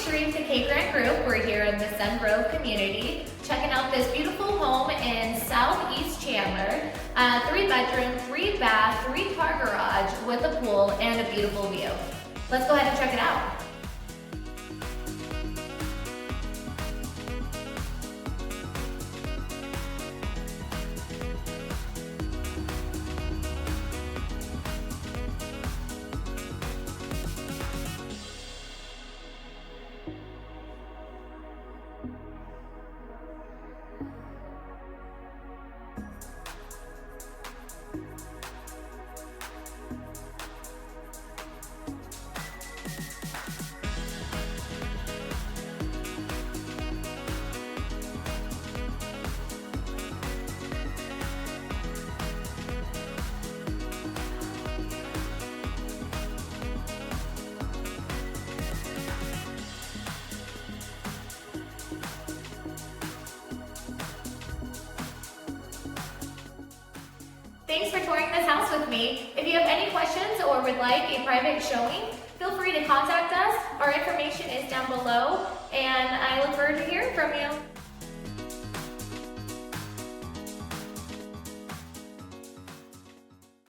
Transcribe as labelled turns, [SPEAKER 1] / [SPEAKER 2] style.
[SPEAKER 1] Sharif, the K Grant Group. We're here in the Sungrove community, checking out this beautiful home in Southeast Chandler. 3-bedroom, 3-bath, 3-car garage with a pool and a beautiful view. Let's go ahead and check it out. Thanks for touring this house with me. If you have any questions or would like a private showing, feel free to contact us. Our information is down below, and I look forward to hearing from you.